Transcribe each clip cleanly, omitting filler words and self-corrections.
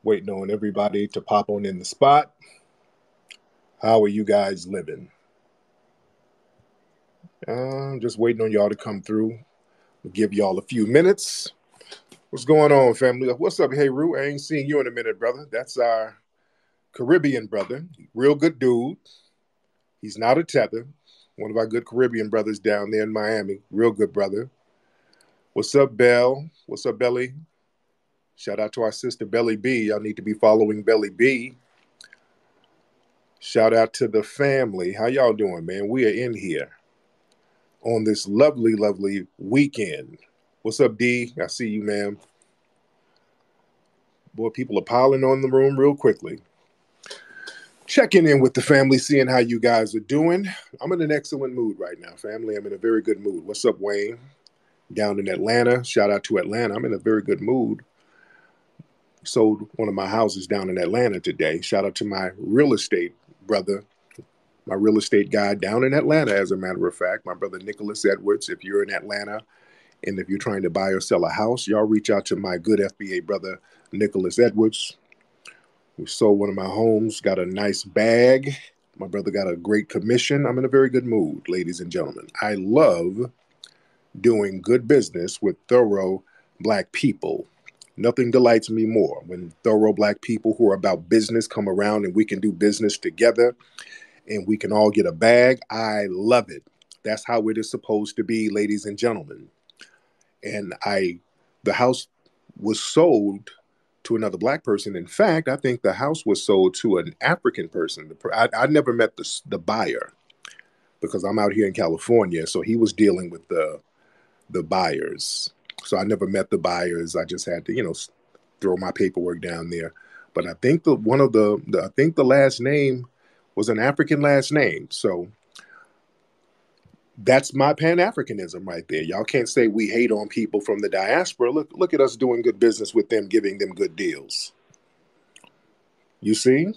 Waiting on everybody to pop on in the spot. How are you guys living? Just waiting on y'all to come through. We'll give y'all a few minutes. What's going on, family? What's up, Hey Roo? I ain't seen you in a minute, brother. That's our Caribbean brother. Real good dude. He's not a tether. One of our good Caribbean brothers down there in Miami. Real good brother. What's up, Belle? What's up, Belly? Shout out to our sister Belly B. Y'all need to be following Belly B. Shout out to the family. How y'all doing, man? We are in here on this lovely, lovely weekend. What's up, D? I see you, ma'am. Boy, people are piling on the room real quickly. Checking in with the family, seeing how you guys are doing. I'm in an excellent mood right now, family. I'm in a very good mood. What's up, Wayne? Down in Atlanta. Shout out to Atlanta. I'm in a very good mood. Sold one of my houses down in Atlanta today. Shout out to my real estate brother, my real estate guy down in Atlanta, as a matter of fact, my brother Nicholas Edwards. If you're in Atlanta and if you're trying to buy or sell a house, y'all reach out to my good FBA brother, Nicholas Edwards. We sold one of my homes, got a nice bag. My brother got a great commission. I'm in a very good mood, ladies and gentlemen. I love doing good business with thorough Black people. Nothing delights me more when thorough Black people who are about business come around and we can do business together and we can all get a bag. I love it. That's how it is supposed to be, ladies and gentlemen. And the house was sold to another Black person. In fact, I think the house was sold to an African person. I never met the buyer because I'm out here in California. So he was dealing with the buyers. So I never met the buyers. I just had to, throw my paperwork down there. But I think the last name was an African last name. So that's my Pan-Africanism right there. Y'all can't say we hate on people from the diaspora. Look at us doing good business with them, giving them good deals. You see?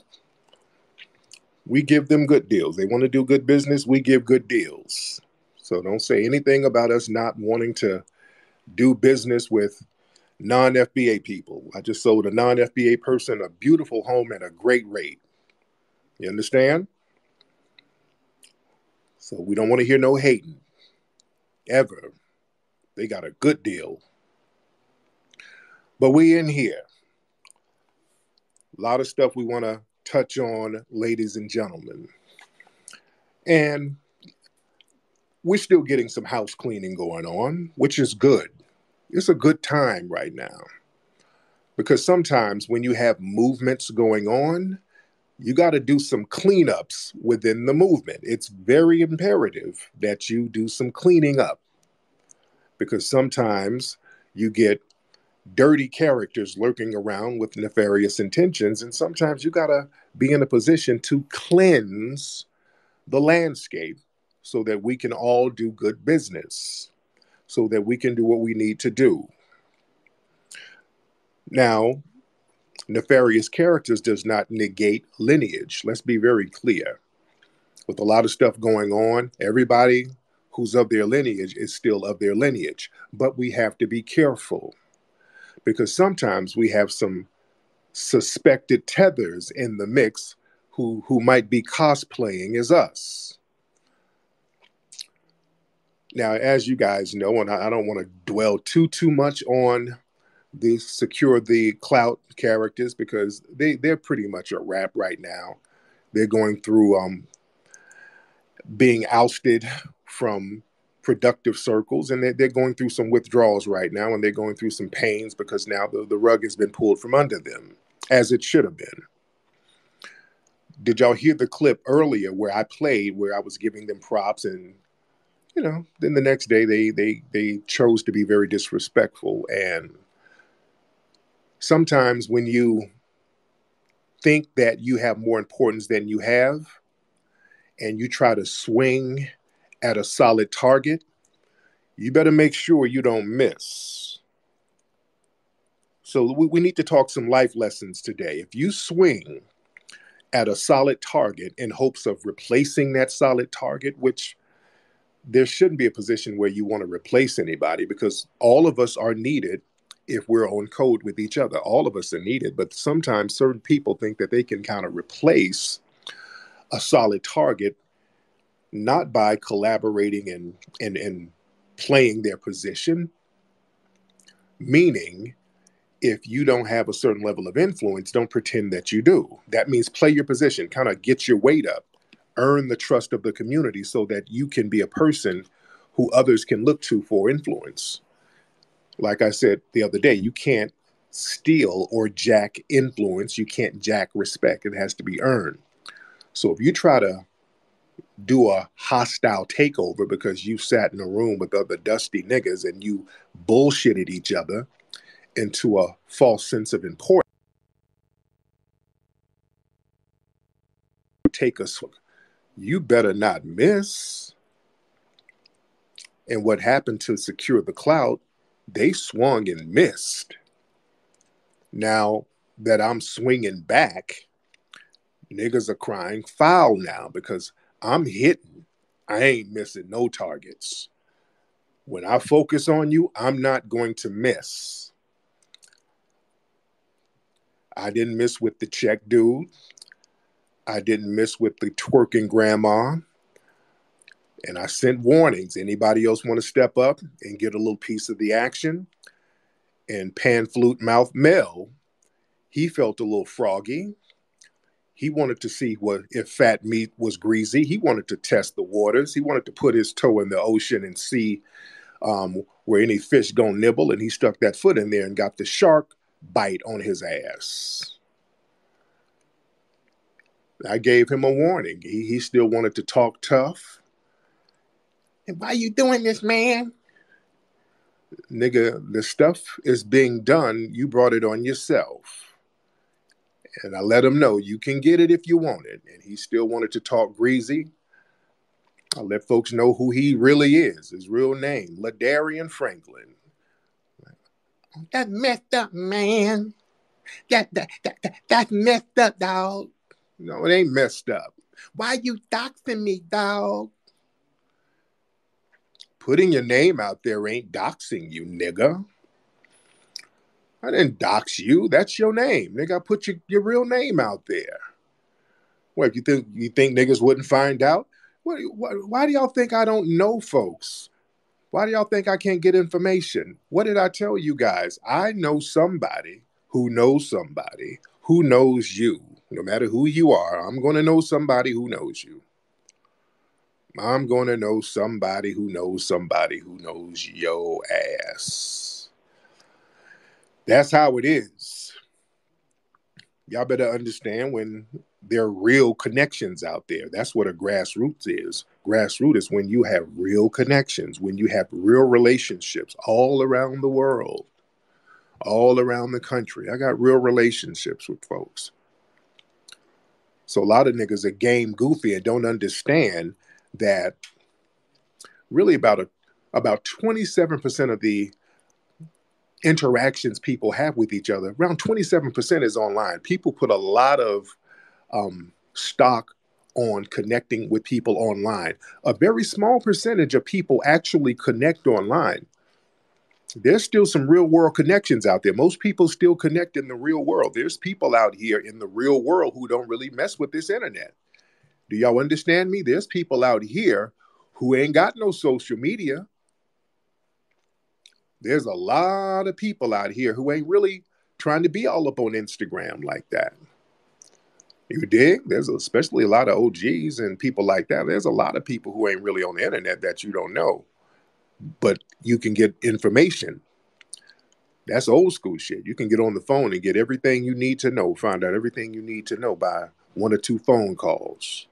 We give them good deals. They want to do good business, we give good deals. So don't say anything about us not wanting to do business with non-FBA people. I just sold a non-FBA person a beautiful home at a great rate. You understand? So we don't want to hear no hating. Ever. They got a good deal. But we in here. A lot of stuff we want to touch on, ladies and gentlemen. And we're still getting some house cleaning going on, which is good. It's a good time right now. Because sometimes when you have movements going on, you got to do some cleanups within the movement. It's very imperative that you do some cleaning up. Because sometimes you get dirty characters lurking around with nefarious intentions, and sometimes you got to be in a position to cleanse the landscape so that we can all do good business, so that we can do what we need to do. Now, nefarious characters does not negate lineage. Let's be very clear. With a lot of stuff going on, everybody who's of their lineage is still of their lineage. But we have to be careful because sometimes we have some suspected tethers in the mix who might be cosplaying as us. Now, as you guys know, and I don't want to dwell too much on the secure the clout characters because they're pretty much a wrap right now. They're going through being ousted from productive circles, and they're going through some withdrawals right now, and they're going through some pains because now the rug has been pulled from under them, as it should have been. Did y'all hear the clip earlier where I was giving them props, and then the next day they chose to be very disrespectful. And sometimes when you think that you have more importance than you have, and you try to swing at a solid target, you better make sure you don't miss. So we need to talk some life lessons today. If you swing at a solid target in hopes of replacing that solid target, which there shouldn't be a position where you want to replace anybody because all of us are needed if we're on code with each other. All of us are needed, but sometimes certain people think that they can kind of replace a solid target, not by collaborating and playing their position, meaning if you don't have a certain level of influence, don't pretend that you do. That means play your position, kind of get your weight up, earn the trust of the community so that you can be a person who others can look to for influence. Like I said the other day, you can't steal or jack influence. You can't jack respect. It has to be earned. So if you try to do a hostile takeover because you sat in a room with other dusty niggas and you bullshitted each other into a false sense of importance, take us, you better not miss. And what happened to secure the clout, they swung and missed. Now that I'm swinging back, niggas are crying foul now because I'm hitting. I ain't missing no targets. When I focus on you, I'm not going to miss. I didn't miss with the check dude. I didn't miss with the twerking grandma. And I sent warnings. Anybody else want to step up and get a little piece of the action? And pan flute mouth Mel, he felt a little froggy. He wanted to see if fat meat was greasy. He wanted to test the waters. He wanted to put his toe in the ocean and see where any fish gonna nibble. And he stuck that foot in there and got the shark bite on his ass. I gave him a warning. He still wanted to talk tough. And why you doing this, man? Nigga, the stuff is being done. You brought it on yourself. And I let him know you can get it if you want it. And he still wanted to talk greasy. I let folks know who he really is, his real name, Ladarian Franklin. That's messed up, man. That's messed up, dog. No, it ain't messed up. Why you doxing me, dog? Putting your name out there ain't doxing you, nigga. I didn't dox you. That's your name. Nigga, I put your real name out there. What, you think niggas wouldn't find out? Why do y'all think I don't know folks? Why do y'all think I can't get information? What did I tell you guys? I know somebody who knows somebody who knows you. No matter who you are, I'm going to know somebody who knows you. I'm going to know somebody who knows somebody who knows your ass. That's how it is. Y'all better understand when there are real connections out there. That's what a grassroots is. Grassroots is when you have real connections, when you have real relationships all around the world, all around the country. I got real relationships with folks. So a lot of niggas are game goofy and don't understand that really about 27% of the interactions people have with each other, around 27% is online. People put a lot of stock on connecting with people online. A very small percentage of people actually connect online. There's still some real world connections out there. Most people still connect in the real world. There's people out here in the real world who don't really mess with this internet. Do y'all understand me? There's people out here who ain't got no social media. There's a lot of people out here who ain't really trying to be all up on Instagram like that. You dig? There's especially a lot of OGs and people like that. There's a lot of people who ain't really on the internet that you don't know, but you can get information. That's old school shit. You can get on the phone and get everything you need to know, find out everything you need to know by 1 or 2 phone calls.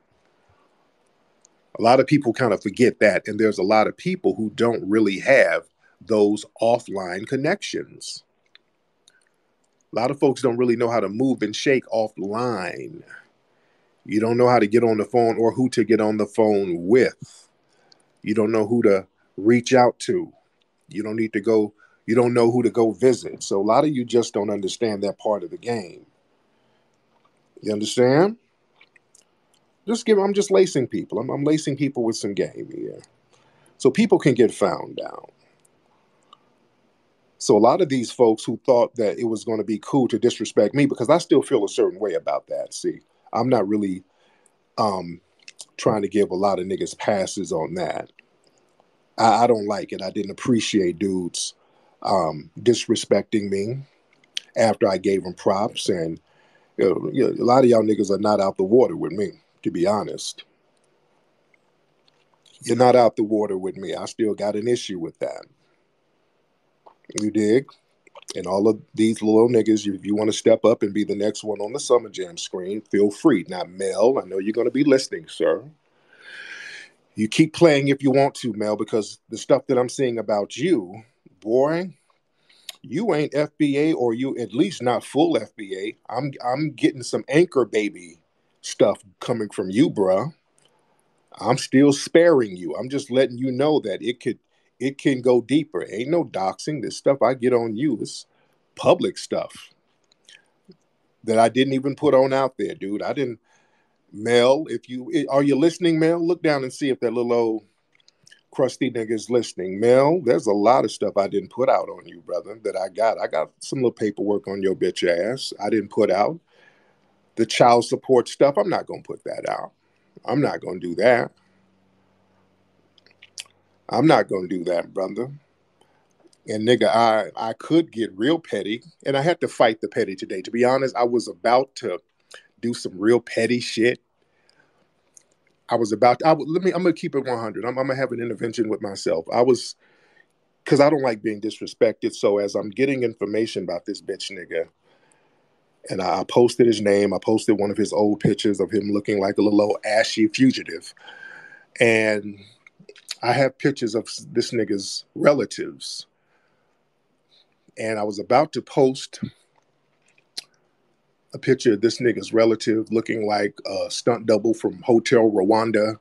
A lot of people kind of forget that, and there's a lot of people who don't really have those offline connections. A lot of folks don't really know how to move and shake offline. You don't know how to get on the phone or who to get on the phone with. You don't know who to reach out to. You don't know who to go visit. So a lot of you just don't understand that part of the game. You understand? I'm just lacing people. I'm lacing people with some game here. So people can get found out. So a lot of these folks who thought that it was going to be cool to disrespect me, because I still feel a certain way about that. See, I'm not really trying to give a lot of niggas passes on that. I don't like it. I didn't appreciate dudes disrespecting me after I gave them props. And a lot of y'all niggas are not out the water with me, to be honest. You're not out the water with me. I still got an issue with that. You dig? And all of these little niggas, if you want to step up and be the next one on the Summer Jam screen, feel free. Now, Mel, I know you're going to be listening, sir. You keep playing if you want to, Mel, because the stuff that I'm seeing about you, boy, you ain't FBA, or you at least not full FBA. I'm getting some Anchor Baby stuff coming from you, bruh. I'm still sparing you. I'm just letting you know that it can go deeper. Ain't no doxing. This stuff I get on you is public stuff that I didn't even put on out there, dude. I didn't. Mel, are you listening, Mel? Look down and see if that little old crusty nigga is listening. Mel, there's a lot of stuff I didn't put out on you, brother, that I got. I got some little paperwork on your bitch ass I didn't put out. The child support stuff, I'm not going to put that out. I'm not going to do that. I'm not going to do that, brother. And nigga, I could get real petty, and I had to fight the petty today. To be honest, I was about to do some real petty shit. I'm gonna keep it 100. I'm gonna have an intervention with myself. Because I don't like being disrespected. So as I'm getting information about this bitch nigga, and I posted his name, I posted one of his old pictures of him looking like a little old ashy fugitive. And I have pictures of this nigga's relatives. And I was about to post a picture of this nigga's relative looking like a stunt double from Hotel Rwanda.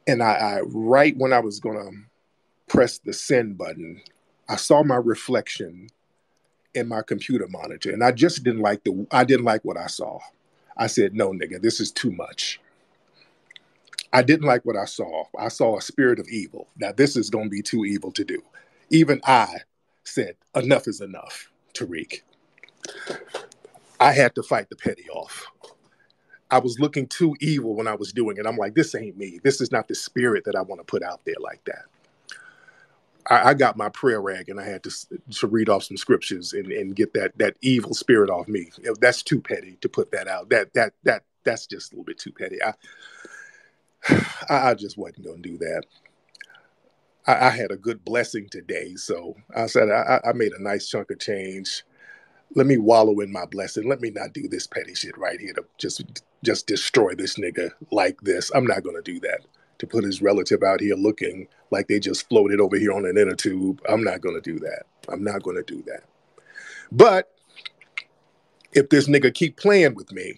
And I right when I was going to press the send button, I saw my reflection in my computer monitor, and I just didn't like what I saw. I said, no, nigga, this is too much. I didn't like what I saw. I saw a spirit of evil. Now, this is going to be too evil to do. Even I said, enough is enough, Tariq. I had to fight the petty off. I was looking too evil when I was doing it. I'm like, this ain't me. This is not the spirit that I want to put out there like that. I got my prayer rag, and I had to read off some scriptures and get that evil spirit off me. That's too petty to put that out. That's just a little bit too petty. I just wasn't going to do that. I had a good blessing today, so I said I made a nice chunk of change. Let me wallow in my blessing. Let me not do this petty shit right here to just destroy this nigga like this. I'm not going to do that. To put his relative out here looking like they just floated over here on an inner tube. I'm not going to do that. I'm not going to do that. But if this nigga keep playing with me,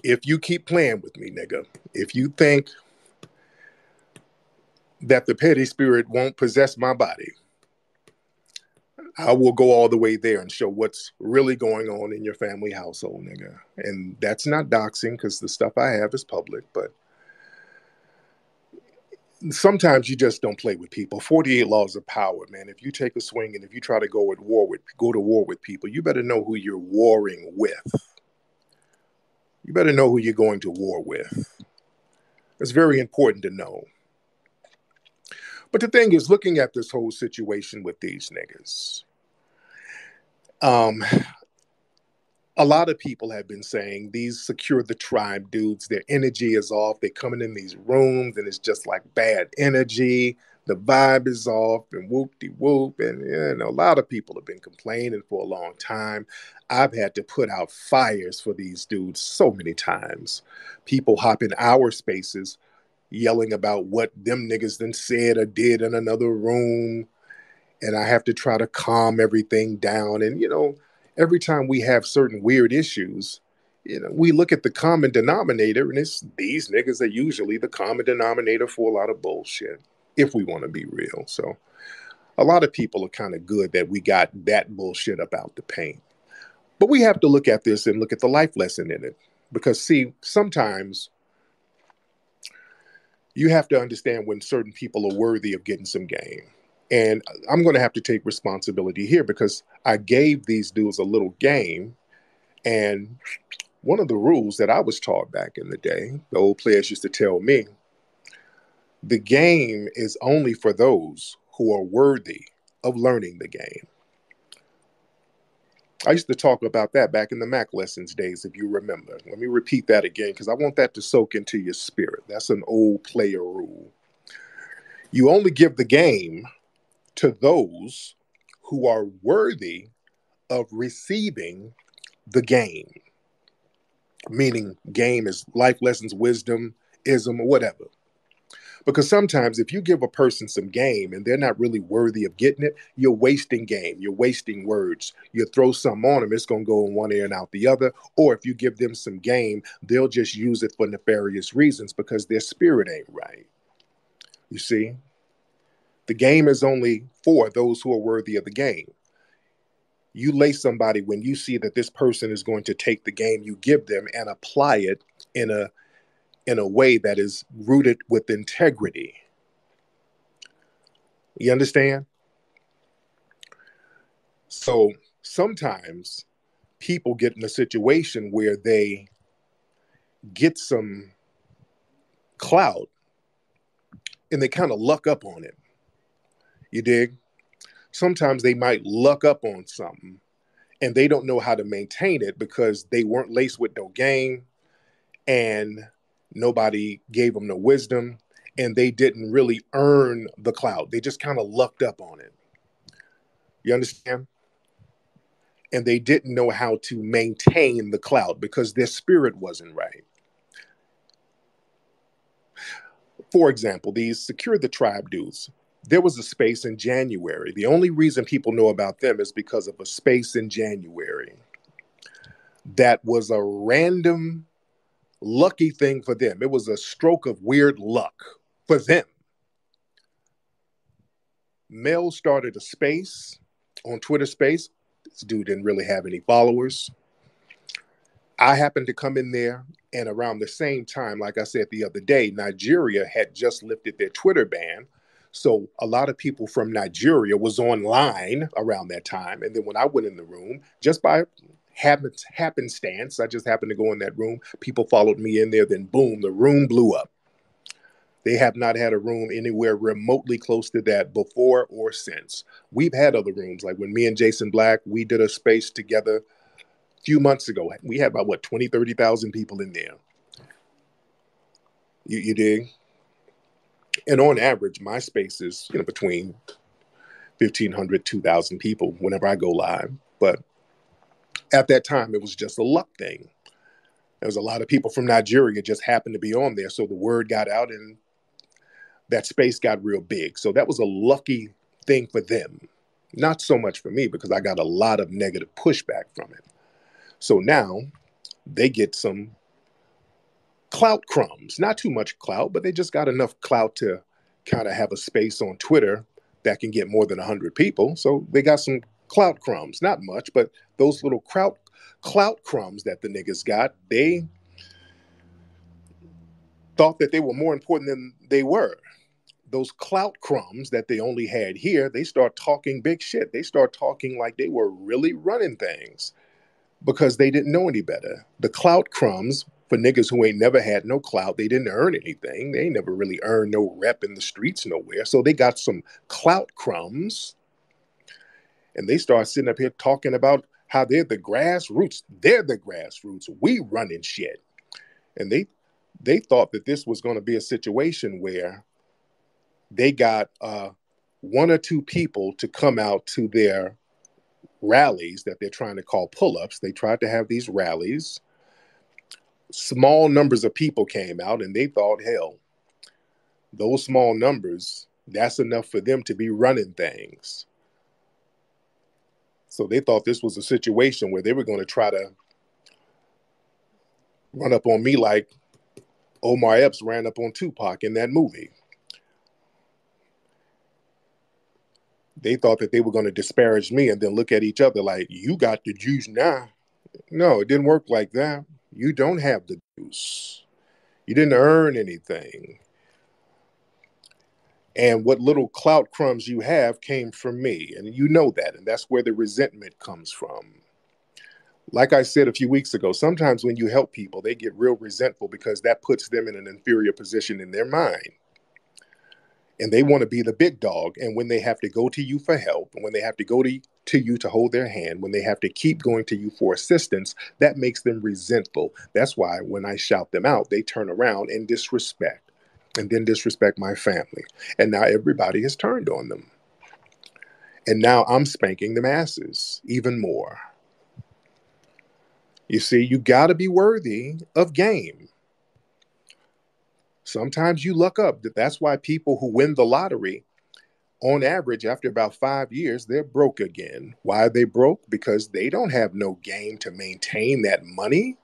if you keep playing with me, nigga, if you think that the petty spirit won't possess my body, I will go all the way there and show what's really going on in your family household, nigga. And that's not doxing, because the stuff I have is public, but sometimes you just don't play with people. 48 laws of power, man. If you take a swing and if you try to go to war with people, you better know who you're warring with. You better know who you're going to war with. It's very important to know. But the thing is, looking at this whole situation with these niggas, a lot of people have been saying these Secure the Tribe dudes, their energy is off. They're coming in these rooms and it's just like bad energy. The vibe is off and whoop-de-whoop. And a lot of people have been complaining for a long time. I've had to put out fires for these dudes so many times. People hop in our spaces yelling about what them niggas done said or did in another room. And I have to try to calm everything down. And, every time we have certain weird issues, we look at the common denominator, and it's these niggas are usually the common denominator for a lot of bullshit, if we want to be real. So a lot of people are kind of good that we got that bullshit about the paint. But we have to look at this and look at the life lesson in it. Because, see, sometimes you have to understand when certain people are worthy of getting some game. And I'm going to have to take responsibility here because I gave these dudes a little game. And one of the rules that I was taught back in the day, the old players used to tell me, the game is only for those who are worthy of learning the game. I used to talk about that back in the Mac lessons days, if you remember. Let me repeat that again because I want that to soak into your spirit. That's an old player rule. You only give the game to those who are worthy of receiving the game, meaning game is life lessons, wisdom, ism, or whatever. Because sometimes if you give a person some game and they're not really worthy of getting it, you're wasting game, you're wasting words. You throw something on them, it's going to go in one ear and out the other. Or if you give them some game, they'll just use it for nefarious reasons because their spirit ain't right. You see? The game is only for those who are worthy of the game. You lay somebody when you see that this person is going to take the game you give them and apply it in a way that is rooted with integrity. You understand? So sometimes people get in a situation where they get some clout and they kind of luck up on it. You dig? Sometimes they might luck up on something and they don't know how to maintain it because they weren't laced with no game and nobody gave them no wisdom and they didn't really earn the clout. They just kind of lucked up on it. You understand? And they didn't know how to maintain the clout because their spirit wasn't right. For example, these Secure the Tribe dudes, there was a space in January. The only reason people know about them is because of a space in January that was a random lucky thing for them. It was a stroke of weird luck for them. Mel started a space on Twitter Space. This dude didn't really have any followers. I happened to come in there, and around the same time, like I said the other day, Nigeria had just lifted their Twitter ban. So a lot of people from Nigeria was online around that time. And then when I went in the room, just by happenstance, I just happened to go in that room. People followed me in there. Then boom, the room blew up. They have not had a room anywhere remotely close to that before or since. We've had other rooms, like when me and Jason Black, we did a space together a few months ago. We had about, 20, 30,000 people in there. You dig? And on average, my space is, between 1,500, 2,000 people whenever I go live. But at that time, it was just a luck thing. There was a lot of people from Nigeria just happened to be on there. So the word got out and that space got real big. So that was a lucky thing for them. Not so much for me because I got a lot of negative pushback from it. So now they get some clout crumbs. Not too much clout, but they just got enough clout to kind of have a space on Twitter that can get more than 100 people. So they got some clout crumbs. Not much, but those little clout crumbs that the niggas got, they thought that they were more important than they were. Those clout crumbs that they only had here, they start talking big shit. They start talking like they were really running things because they didn't know any better. The clout crumbs for niggas who ain't never had no clout, they didn't earn anything. They ain't never really earned no rep in the streets nowhere. So they got some clout crumbs and they start sitting up here talking about how they're the grassroots. They're the grassroots. We running shit. And they thought that this was going to be a situation where they got one or two people to come out to their rallies that they're trying to call pull-ups. They tried to have these rallies. Small numbers of people came out and they thought, hell, those small numbers, that's enough for them to be running things. So they thought this was a situation where they were going to try to run up on me like Omar Epps ran up on Tupac in that movie. They thought that they were going to disparage me and then look at each other like, you got the juice now. No, it didn't work like that. You don't have the juice. You didn't earn anything. And what little clout crumbs you have came from me. And you know that. And that's where the resentment comes from. Like I said a few weeks ago, sometimes when you help people, they get real resentful because that puts them in an inferior position in their mind. And they want to be the big dog. And when they have to go to you for help, and when they have to go to you to hold their hand, when they have to keep going to you for assistance, that makes them resentful. That's why when I shout them out, they turn around and disrespect, and then disrespect my family. And now everybody has turned on them. And now I'm spanking the masses even more. You see, you got to be worthy of game. Sometimes you luck up. That's why people who win the lottery, on average, after about 5 years, they're broke again. Why are they broke? Because they don't have no game to maintain that money.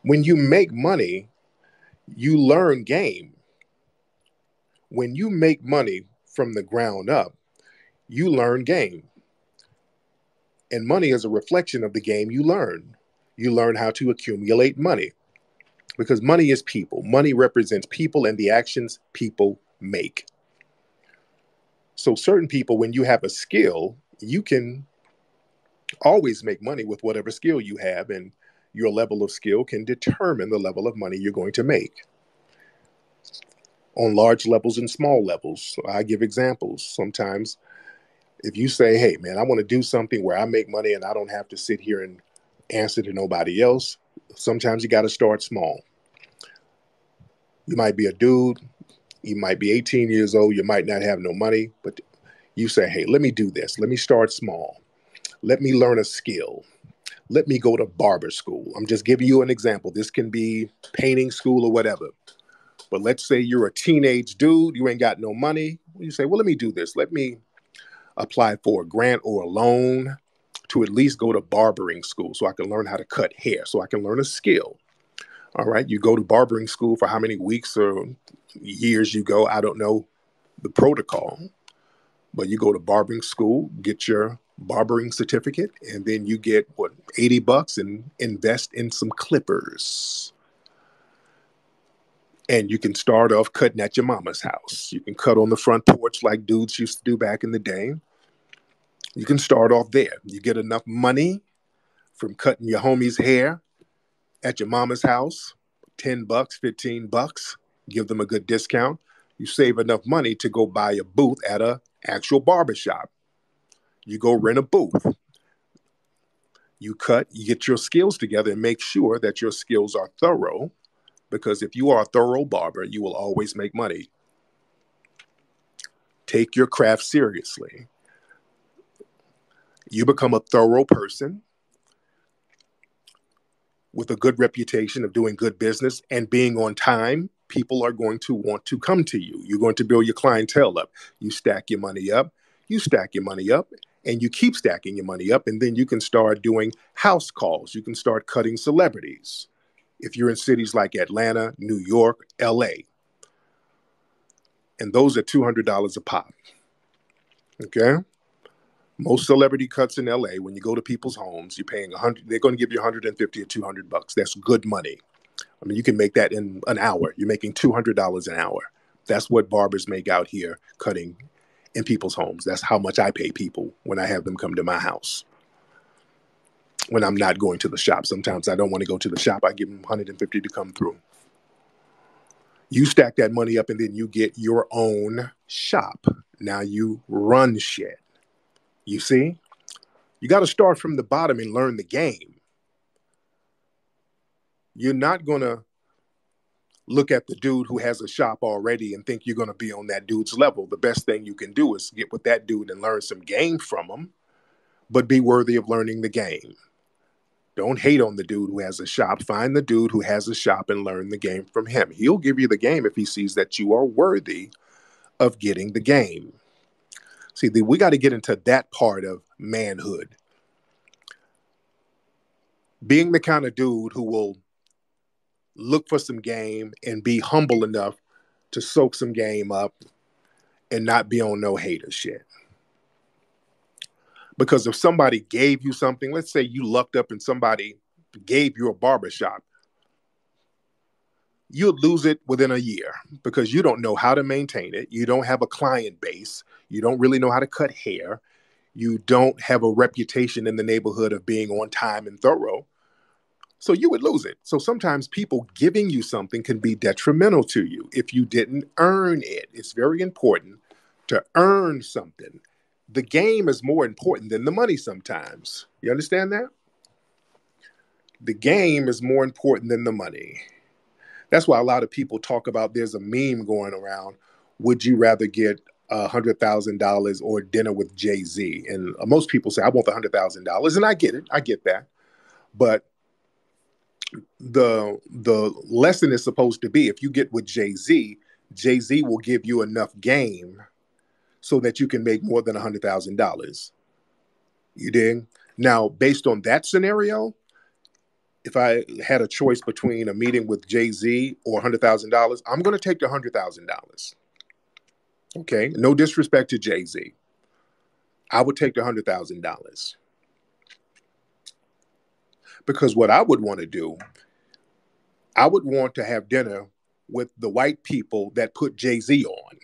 When you make money, you learn game. When you make money from the ground up, you learn game. And money is a reflection of the game you learn. You learn how to accumulate money because money is people. Money represents people and the actions people make. So certain people, when you have a skill, you can always make money with whatever skill you have, and your level of skill can determine the level of money you're going to make on large levels and small levels. So I give examples. Sometimes if you say, hey, man, I want to do something where I make money and I don't have to sit here and answer to nobody else, sometimes you got to start small. You might be a dude, you might be 18 years old, you might not have no money, but you say, hey, let me do this. Let me start small. Let me learn a skill. Let me go to barber school. I'm just giving you an example. This can be painting school or whatever. But let's say you're a teenage dude, you ain't got no money. You say, well, let me do this. Let me apply for a grant or a loan to at least go to barbering school so I can learn how to cut hair, so I can learn a skill. All right. You go to barbering school for how many weeks or years you go. I don't know the protocol, but you go to barbering school, get your barbering certificate, and then you get what, $80 and invest in some clippers. And you can start off cutting at your mama's house. You can cut on the front porch like dudes used to do back in the day. You can start off there. You get enough money from cutting your homie's hair at your mama's house, $10, $15, give them a good discount. You save enough money to go buy a booth at a actual barbershop. You go rent a booth. You cut, you get your skills together and make sure that your skills are thorough, because if you are a thorough barber, you will always make money. Take your craft seriously. You become a thorough person with a good reputation of doing good business and being on time. People are going to want to come to you. You're going to build your clientele up. You stack your money up. You stack your money up. And you keep stacking your money up, and then you can start doing house calls. You can start cutting celebrities. If you're in cities like Atlanta, New York, LA, and those are $200 a pop. Okay? Most celebrity cuts in LA, when you go to people's homes, you're paying $100. They're going to give you $150 or $200. That's good money. I mean, you can make that in an hour. You're making $200 an hour. That's what barbers make out here cutting in people's homes. That's how much I pay people when I have them come to my house. When I'm not going to the shop. Sometimes I don't want to go to the shop. I give them $150 to come through. You stack that money up and then you get your own shop. Now you run shit. You see? You got to start from the bottom and learn the game. You're not going to look at the dude who has a shop already and think you're going to be on that dude's level. The best thing you can do is get with that dude and learn some game from him, but be worthy of learning the game. Don't hate on the dude who has a shop. Find the dude who has a shop and learn the game from him. He'll give you the game if he sees that you are worthy of getting the game. See, we got to get into that part of manhood. Being the kind of dude who will look for some game and be humble enough to soak some game up and not be on no hater shit. Because if somebody gave you something, let's say you lucked up and somebody gave you a barbershop, you'll lose it within a year because you don't know how to maintain it. You don't have a client base. You don't really know how to cut hair. You don't have a reputation in the neighborhood of being on time and thorough. So you would lose it. So sometimes people giving you something can be detrimental to you if you didn't earn it. It's very important to earn something. The game is more important than the money sometimes. You understand that? The game is more important than the money. That's why a lot of people talk about, there's a meme going around, would you rather get $100,000 or dinner with Jay-Z? And most people say, I want the $100,000. And I get it. I get that. But the lesson is supposed to be, if you get with Jay-Z, Jay-Z will give you enough game so that you can make more than $100,000. You dig? Now, based on that scenario, if I had a choice between a meeting with Jay-Z or $100,000, I'm going to take the $100,000. Okay? No disrespect to Jay-Z. I would take the $100,000. Because what I would want to do, I would want to have dinner with the white people that put Jay-Z on.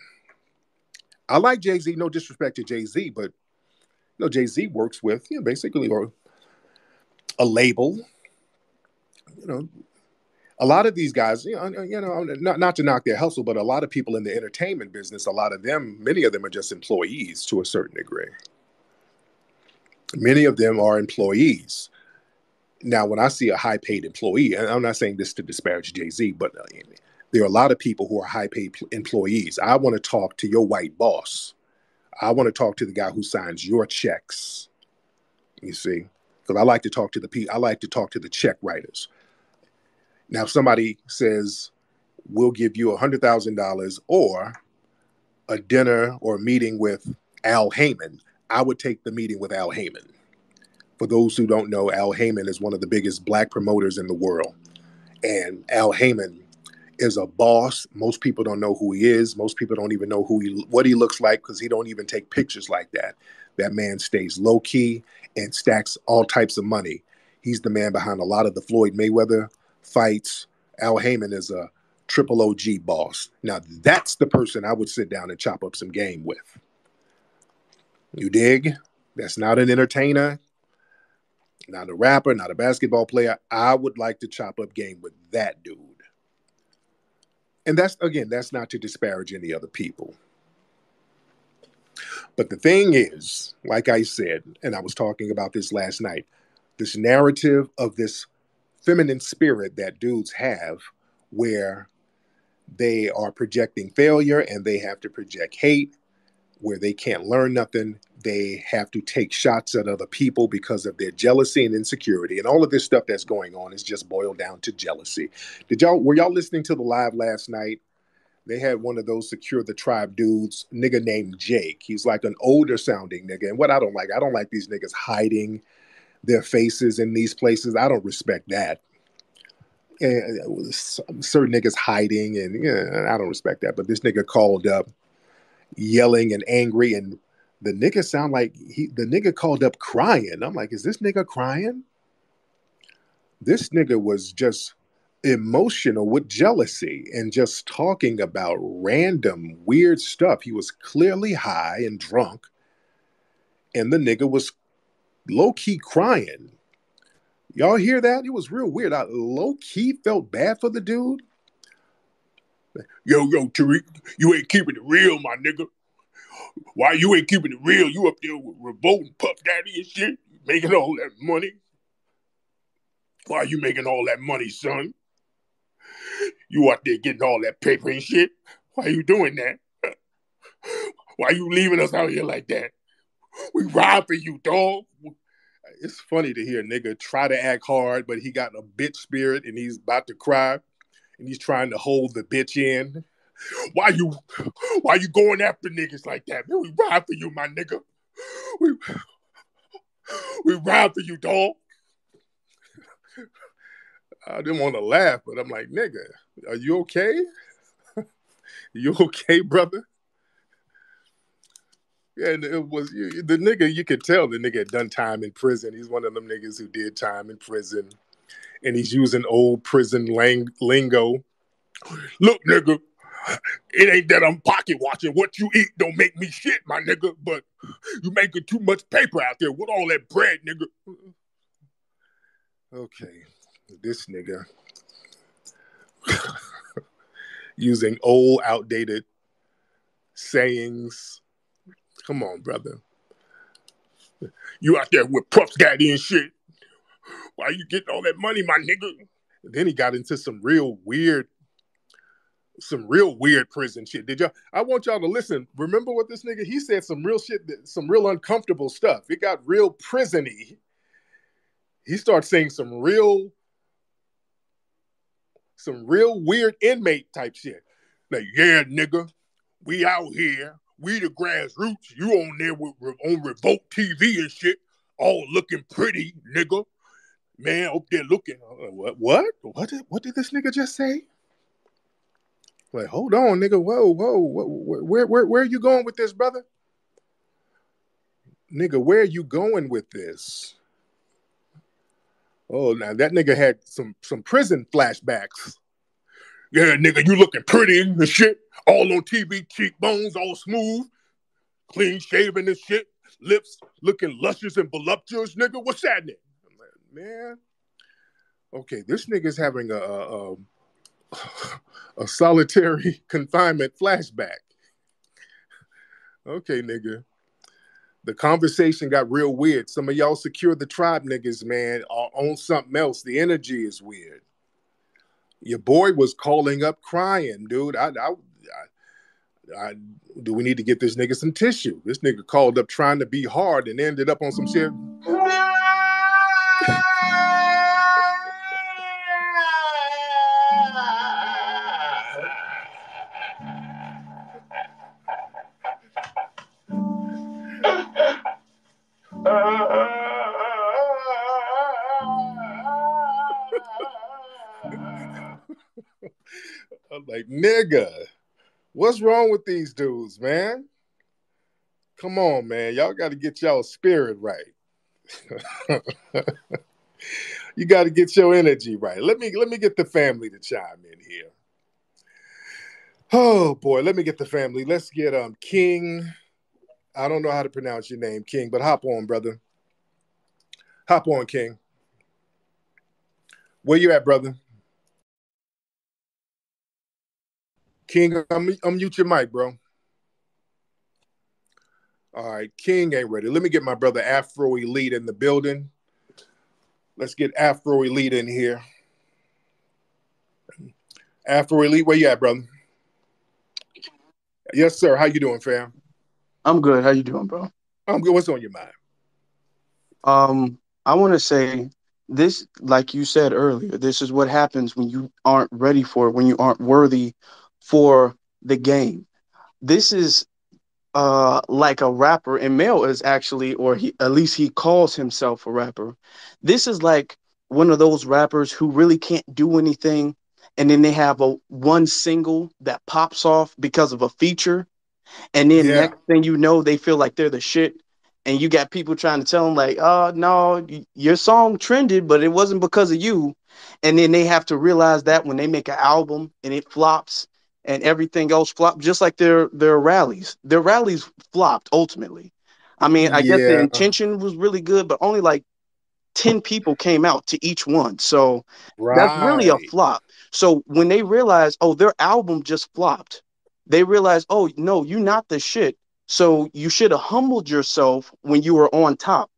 I like Jay-Z, no disrespect to Jay-Z, but Jay-Z works with, basically, or a label. A lot of these guys, not to knock their hustle, but a lot of people in the entertainment business, many of them are just employees to a certain degree. Many of them are employees. Now, when I see a high-paid employee, and I'm not saying this to disparage Jay-Z, but there are a lot of people who are high-paid employees. I want to talk to your white boss. I want to talk to the guy who signs your checks. You see, because I like to talk to the check writers. Now, if somebody says, we'll give you $100,000 or a dinner or a meeting with Al Heyman, I would take the meeting with Al Heyman. For those who don't know, Al Heyman is one of the biggest black promoters in the world. And Al Heyman is a boss. Most people don't know who he is. Most people don't even know what he looks like, because he don't even take pictures like that. That man stays low key and stacks all types of money. He's the man behind a lot of the Floyd Mayweather fights. Al Heyman is a triple OG boss. Now, that's the person I would sit down and chop up some game with. You dig? That's not an entertainer, not a rapper, not a basketball player. I would like to chop up game with that dude. And that's not to disparage any other people. But the thing is, like I said, and I was talking about this last night, this narrative of this feminine spirit that dudes have, where they are projecting failure and they have to project hate, where they can't learn nothing. They have to take shots at other people because of their jealousy and insecurity. And all of this stuff that's going on is just boiled down to jealousy. Were y'all listening to the live last night? They had one of those Secure the Tribe dudes, nigga named Jake. He's like an older sounding nigga. And what I don't like these niggas hiding their faces in these places. I don't respect that. And certain niggas hiding, and I don't respect that. But this nigga called up yelling and angry, and the nigga sound like the nigga called up crying. I'm like, is this nigga crying? This nigga was just emotional with jealousy and just talking about random weird stuff. He was clearly high and drunk, and the nigga was low-key crying. Y'all hear that? It was real weird. I low-key felt bad for the dude. Yo, Tariq, you ain't keeping it real, my nigga. Why you ain't keeping it real? You up there with Revolt and Puff Daddy and shit, making all that money. Why you making all that money, son? You out there getting all that paper and shit. Why you doing that? Why you leaving us out here like that? We ride for you, dog. It's funny to hear a nigga try to act hard, but he got a bitch spirit and he's about to cry and he's trying to hold the bitch in. Why you going after niggas like that? Man, we ride for you, my nigga. We ride for you, dog. I didn't want to laugh, but I'm like, nigga, are you okay? You okay, brother? Yeah, and it was the nigga, you could tell the nigga had done time in prison. He's one of them niggas who did time in prison. And he's using old prison lingo. Look, nigga, it ain't that I'm pocket watching. What you eat don't make me shit, my nigga, but you making too much paper out there with all that bread, nigga. Okay, this nigga using old, outdated sayings. Come on, brother. You out there with Puffs Daddy and shit. Why you getting all that money, my nigga? And then he got into some real weird prison shit. Did y'all? I want y'all to listen. Remember what this nigga, he said some real shit, some real uncomfortable stuff. It got real prison-y. He started saying some real weird inmate type shit. Like, yeah, nigga, we out here. We the grassroots. You on there on Revolt TV and shit, all looking pretty, nigga. Man, up there looking. What did this nigga just say? Like, hold on, nigga. Whoa. Where are you going with this, brother? Nigga, where are you going with this? Oh, now that nigga had some prison flashbacks. Yeah, nigga, you looking pretty and shit. All on TV, cheekbones, all smooth, clean shaven and shit. Lips looking luscious and voluptuous, nigga. What's happening? I'm like, man. Okay, this nigga's having a solitary confinement flashback. Okay, nigga. The conversation got real weird. Some of y'all Secure the Tribe niggas, man, are on something else. The energy is weird. Your boy was calling up crying, dude. Do we need to get this nigga some tissue? This nigga called up trying to be hard and ended up on some shit. I'm like, nigga, what's wrong with these dudes, man? Come on, man. Y'all got to get y'all spirit right. You got to get your energy right. Let me get the family to chime in here. Oh boy, let me get the family. Let's get King. I don't know how to pronounce your name, King, but hop on, brother. Hop on, King. Where you at, brother? King, unmute your mic, bro. All right, King ain't ready. Let me get my brother Afro Elite in the building. Let's get Afro Elite in here. Afro Elite, where you at, brother? Yes, sir. How you doing, fam? I'm good. How you doing, bro? I'm good. What's on your mind? I want to say this, like you said earlier, this is what happens when you aren't ready for it, when you aren't worthy for the game. This is like a rapper, and Mel is actually, or at least he calls himself a rapper. This is like one of those rappers who really can't do anything, and then they have a one single that pops off because of a feature. And then Yeah. next thing you know, they feel like they're the shit. And you got people trying to tell them like, oh, no, your song trended, but it wasn't because of you. And then they have to realize that when they make an album and it flops and everything else flops, just like their rallies. Their rallies flopped ultimately. I mean, I guess the Yeah. intention was really good, but only like 10 people came out to each one. So that's really a Right. flop. So when they realize, oh, their album just flopped, they realize, oh, no, you're not the shit. So you should have humbled yourself when you were on top.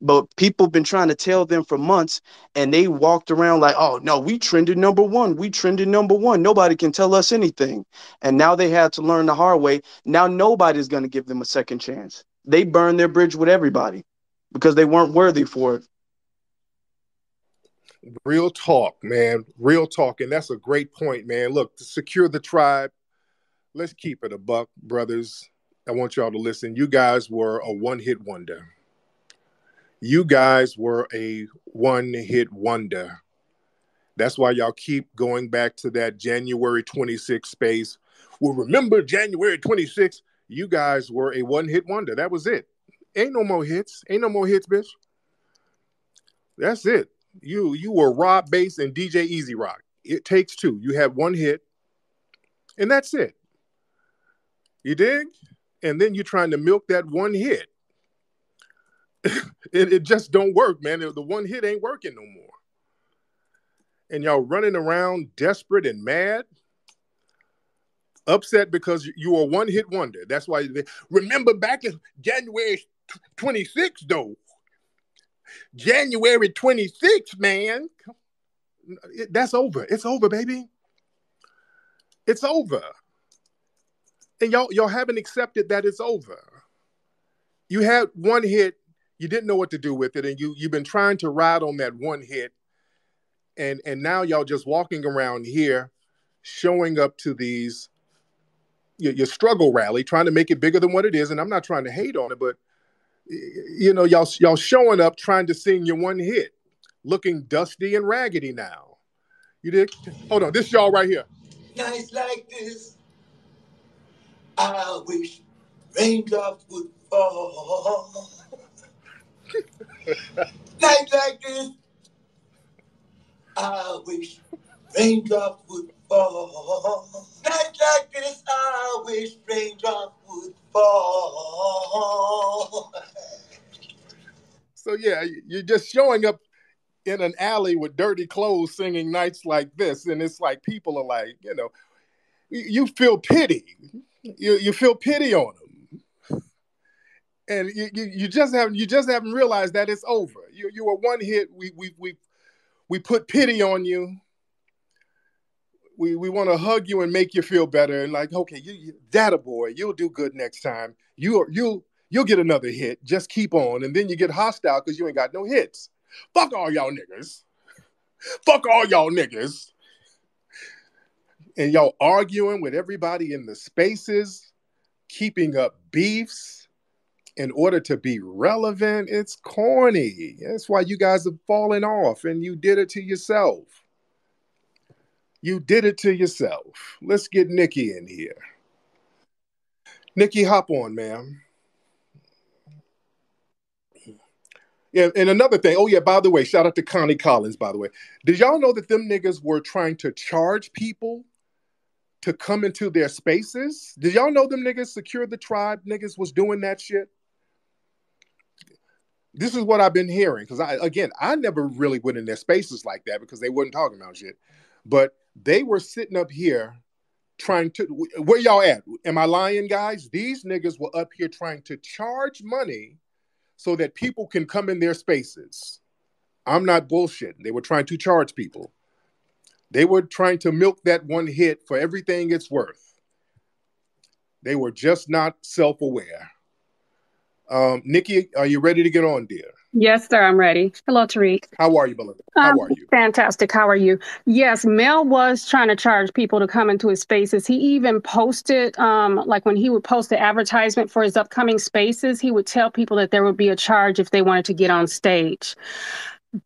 But people been trying to tell them for months, and they walked around like, oh, no, we trended number one. We trended number one. Nobody can tell us anything. And now they had to learn the hard way. Now nobody's going to give them a second chance. They burned their bridge with everybody because they weren't worthy for it. Real talk, man. Real talk. And that's a great point, man. Look, to Secure the Tribe, let's keep it a buck, brothers. I want y'all to listen. You guys were a one-hit wonder. You guys were a one-hit wonder. That's why y'all keep going back to that January 26th space. Well, remember January 26th? You guys were a one-hit wonder. That was it. Ain't no more hits. Ain't no more hits, bitch. That's it. You were Rob Bass and DJ Easy Rock. It takes two. You had one hit. And that's it. You dig? And then you're trying to milk that one hit. It just don't work, man. The one hit ain't working no more. And y'all running around desperate and mad, upset because you are one hit wonder. That's why they remember back in January 26th, though. January 26th, man. That's over. It's over, baby. It's over. And y'all haven't accepted that it's over. You had one hit, you didn't know what to do with it, and you've been trying to ride on that one hit, and now y'all just walking around here, showing up to these your struggle rally, trying to make it bigger than what it is. And I'm not trying to hate on it, but y'all showing up trying to sing your one hit, looking dusty and raggedy now. You did? Hold on, this y'all right here. Nights like this, I wish raindrops would fall. Nights like this, I wish raindrops would fall. Nights like this, I wish raindrops would fall. So yeah, you're just showing up in an alley with dirty clothes singing nights like this, and it's like people are like, you feel pity. You feel pity on them, and you just haven't realized that it's over. You were one hit. We put pity on you. We want to hug you and make you feel better, and like, okay, you data boy, you'll do good next time. You'll get another hit. Just keep on, and then you get hostile because you ain't got no hits. Fuck all y'all niggas. Fuck all y'all niggas. And y'all arguing with everybody in the spaces, keeping up beefs in order to be relevant. It's corny. That's why you guys have fallen off, and you did it to yourself. You did it to yourself. Let's get Nikki in here. Nikki, hop on, ma'am. Yeah, and another thing. Oh, yeah, by the way, shout out to Connie Collins, by the way. Did y'all know that them niggas were trying to charge people to come into their spaces? Did y'all know them niggas, Secure the Tribe niggas, was doing that shit? This is what I've been hearing. Because, I never really went in their spaces like that because they wasn't talking about shit. But they were sitting up here trying to... Where y'all at? Am I lying, guys? These niggas were up here trying to charge money so that people can come in their spaces. I'm not bullshitting. They were trying to charge people. They were trying to milk that one hit for everything it's worth. They were just not self-aware. Nikki, are you ready to get on, dear? Yes, sir, I'm ready. Hello, Tariq. How are you, beloved? How are you? Fantastic. How are you? Yes, Mel was trying to charge people to come into his spaces. He even posted, like when he would post the advertisement for his upcoming spaces, he would tell people that there would be a charge if they wanted to get on stage.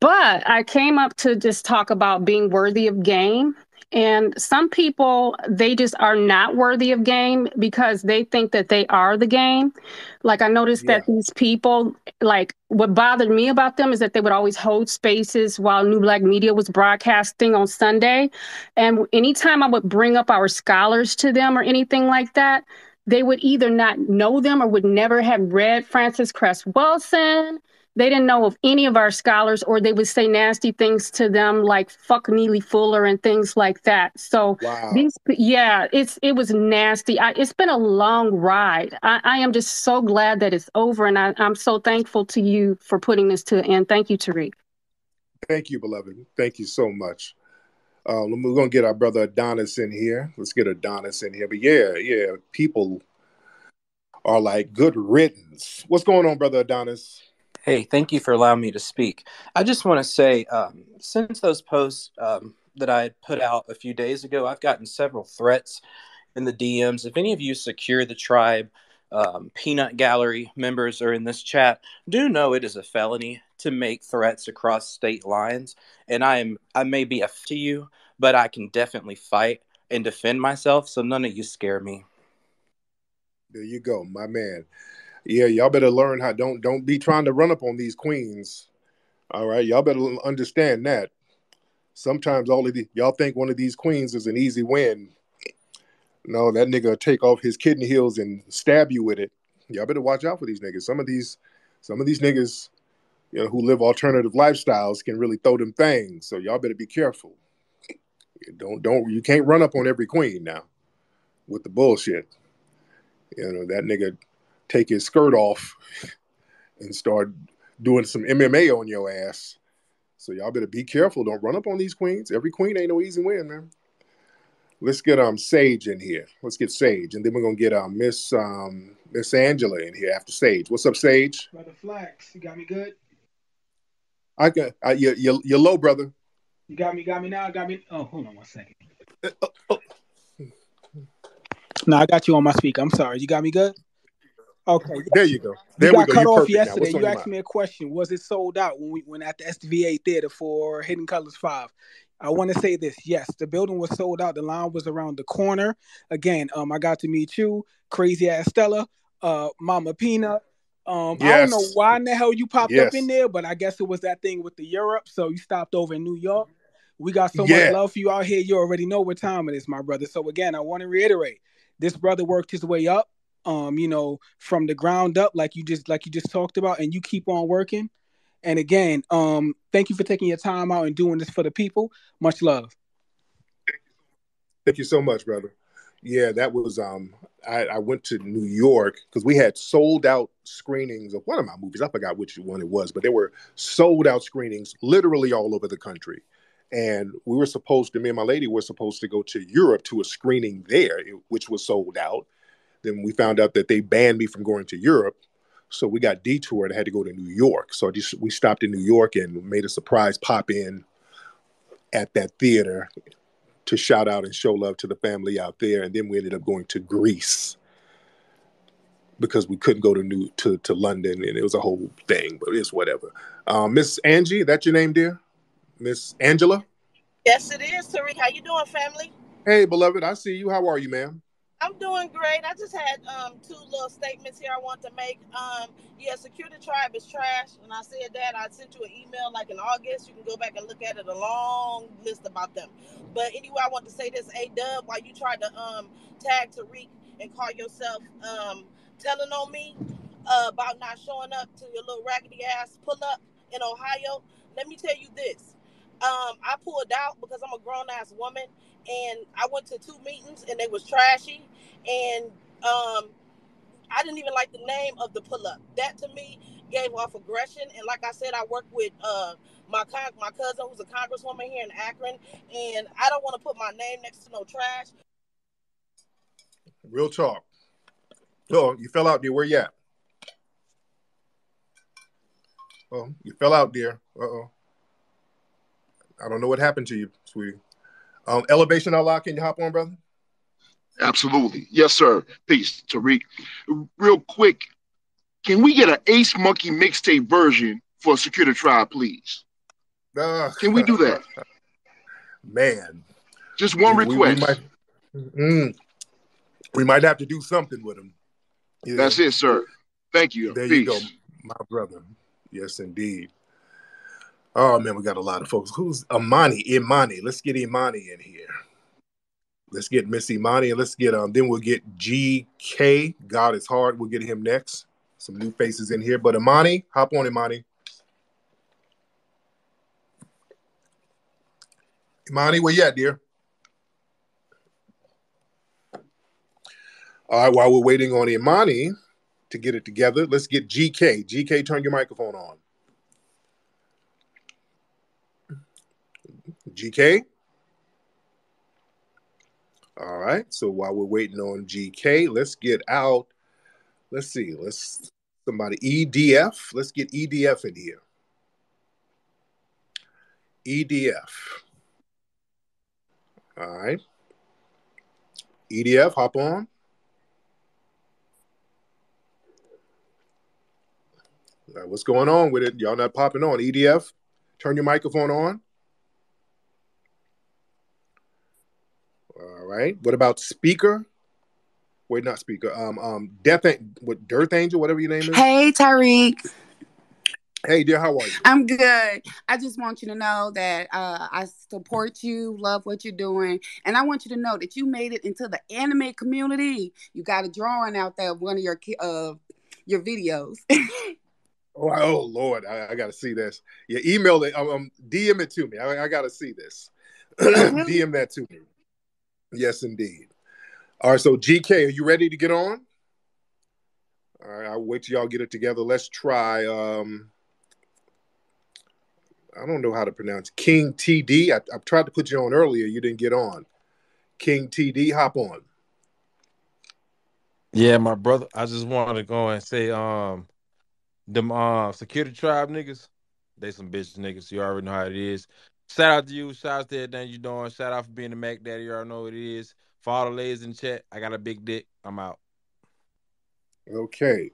But I came up to just talk about being worthy of game. And some people, they just are not worthy of game because they think that they are the game. Like I noticed that these people, like what bothered me about them is that they would always hold spaces while New Black Media was broadcasting on Sunday. And anytime I would bring up our scholars to them or anything like that, they would either not know them or would never have read Frances Cress Wilson. They didn't know of any of our scholars, or they would say nasty things to them like fuck Neely Fuller and things like that. So it was nasty. It's been a long ride. I am just so glad that it's over, and I'm so thankful to you for putting this to an end. Thank you, Tariq. Thank you, beloved. Thank you so much. We're going to get our brother Adonis in here. Let's get Adonis in here. But yeah, people are like, good riddance. What's going on, brother Adonis? Hey, thank you for allowing me to speak. I just want to say, since those posts that I had put out a few days ago, I've gotten several threats in the DMs. If any of you Secure the Tribe Peanut Gallery members are in this chat, do know it is a felony to make threats across state lines. And I may be a to you, but I can definitely fight and defend myself. So none of you scare me. There you go, my man. Yeah, y'all better learn how. Don't be trying to run up on these queens. All right, y'all better understand that. Sometimes y'all think one of these queens is an easy win. No, that nigga will take off his kidney heels and stab you with it. Y'all better watch out for these niggas. Some of these niggas, who live alternative lifestyles can really throw them things. So y'all better be careful. You can't run up on every queen now with the bullshit. That nigga take his skirt off and start doing some MMA on your ass. So y'all better be careful. Don't run up on these queens. Every queen ain't no easy win, man. Let's get Sage in here. Let's get Sage, and then we're gonna get Miss Angela in here after Sage. What's up, Sage? Brother Flax, you got me good? I got you're low, brother. You got me now. Got me. Oh, hold on one second. No, I got you on my speaker. I'm sorry. You got me good? Okay. Yes. There you go. There we got go. cut You're off perfect yesterday. now. You asked me a question. Was it sold out when we went at the SVA theater for Hidden Colors 5? I want to say this. Yes, the building was sold out. The line was around the corner. Again, I got to meet you, Crazy Ass Stella, Mama Peanut. Yes. I don't know why in the hell you popped up in Yes. there, but I guess it was that thing with the Europe. So you stopped over in New York. We got so much love for you out here. You already know what time it is, my brother. So again, I want to reiterate, this brother worked his way up, from the ground up, like you just talked about, and you keep on working. And again, thank you for taking your time out and doing this for the people. Much love. Thank you so much, brother. Yeah, that was I went to New York because we had sold out screenings of one of my movies. I forgot which one it was, but there were sold out screenings literally all over the country. And me and my lady were supposed to go to Europe to a screening there, which was sold out. Then we found out that they banned me from going to Europe. So we got detoured. I had to go to New York. So we stopped in New York and made a surprise pop in at that theater to shout out and show love to the family out there. And then we ended up going to Greece because we couldn't go to London, and it was a whole thing, but it's whatever. Miss Angie, that's your name, dear? Miss Angela? Yes, it is, Tariq. How you doing, family? Hey, beloved, I see you. How are you, ma'am? I'm doing great. I just had two little statements here I want to make. Yeah, Secure the Tribe is trash. When I said that, I sent you an email like in August. You can go back and look at it, a long list about them. But anyway, I want to say this, A-Dub, while you tried to tag Tariq and call yourself telling on me about not showing up to your little raggedy ass pull up in Ohio. Let me tell you this. I pulled out because I'm a grown ass woman, and I went to 2 meetings and they was trashy, and I didn't even like the name of the pull up. That to me gave off aggression. And like I said, I work with my cousin who's a congresswoman here in Akron, and I don't want to put my name next to no trash. Real talk. Oh, you fell out, dear. Where you at? Oh, you fell out, dear. Uh-oh. I don't know what happened to you, sweetie. Elevation Allah, can you hop on, brother? Absolutely. Yes, sir. Peace, Tariq. Real quick, can we get an Ace Monkey mixtape version for Secure the Tribe, please? Can we do that? Man. Just one request. We might have to do something with him. Yeah. That's it, sir. Thank you. There Peace. You go, my brother. Yes, indeed. Oh, man, we got a lot of folks. Who's Imani? Let's get Imani in here. Let's get Miss Imani, and let's get then we'll get GK. God is hard. We'll get him next. Some new faces in here. But Imani, hop on, Imani. Imani, where you at, dear? All right, while we're waiting on Imani to get it together, let's get GK. GK, turn your microphone on. GK? All right, so while we're waiting on GK, let's get out. Let's see, somebody, EDF. Let's get EDF in here. EDF. All right. EDF, hop on. All right, what's going on with it? Y'all not popping on. EDF, turn your microphone on. All right. What about speaker? Wait, not speaker. Death Angel, whatever your name is. Hey, Tariq. Hey, dear, how are you? I'm good. I just want you to know that I support you, love what you're doing, and I want you to know that you made it into the anime community. You got a drawing out there of one of your videos. Oh Lord, I got to see this. Yeah, email it. DM it to me. I got to see this. DM that to me. Yes, indeed. All right, so GK, are you ready to get on? All right, I'll wait till y'all get it together. Let's try. I don't know how to pronounce King TD. I tried to put you on earlier. You didn't get on. King TD, hop on. Yeah, my brother. I just wanted to go and say, them security tribe niggas, they some bitch niggas. You already know how it is. Shout out to you. Shout out to everything you doing. Shout out for being the Mac Daddy. You already know what it is. For all the ladies in chat, I got a big dick. I'm out. Okay.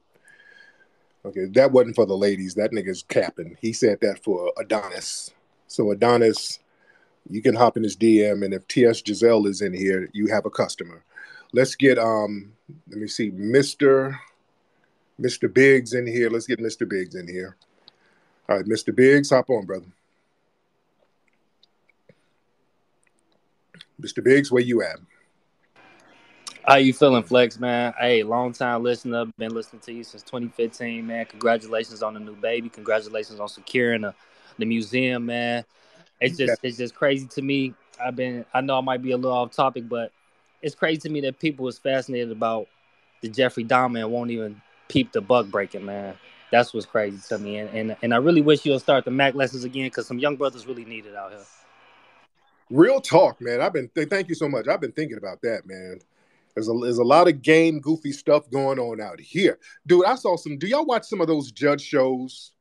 Okay, that wasn't for the ladies. That nigga's capping. He said that for Adonis. So Adonis, you can hop in his DM, and if TS Giselle is in here, you have a customer. Let's get let me see, Mr. Biggs in here. Let's get Mr. Biggs in here. All right, Mr. Biggs, hop on, brother. Mr. Biggs, where you at? How you feeling, Flex, man? Hey, long time listener. Been listening to you since 2015, man. Congratulations on the new baby. Congratulations on securing the museum, man. It's just crazy to me. I know I might be a little off topic, but it's crazy to me that people is fascinated about the Jeffrey Dahmer and won't even peep the buck breaking, man. That's what's crazy to me. And I really wish you'll start the Mac lessons again, because some young brothers really need it out here. Real talk, man. Thank you so much. I've been thinking about that, man. There's a lot of game goofy stuff going on out here. Dude, I saw do y'all watch some of those judge shows?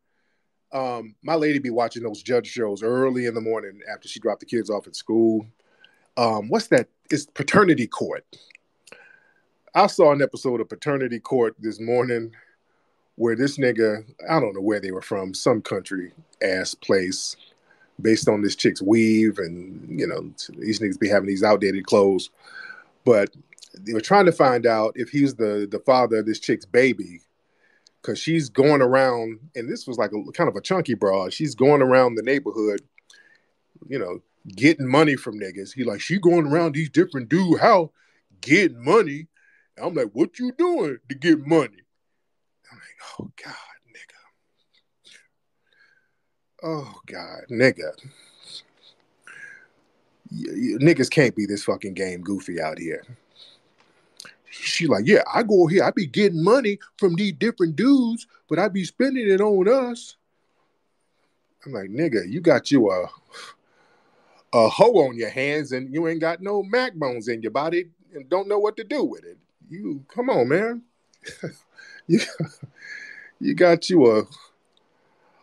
My lady be watching those judge shows early in the morning after she dropped the kids off at school. What's that? It's Paternity Court. I saw an episode of Paternity Court this morning where this nigga, I don't know where they were from, some country ass place, based on this chick's weave, and these niggas be having these outdated clothes. But they were trying to find out if he's the father of this chick's baby, because she's going around, and this was like a kind of a chunky broad. She's going around the neighborhood, getting money from niggas. She going around these different dudes' house getting money. And I'm like, what you doing to get money? I'm like, oh God, nigga. Oh God, nigga. Niggas can't be this fucking game goofy out here. She like, yeah, I go here, I be getting money from these different dudes, but I be spending it on us. I'm like, nigga, you got you a hoe on your hands, and you ain't got no Mac bones in your body and don't know what to do with it. You come on, man. you got you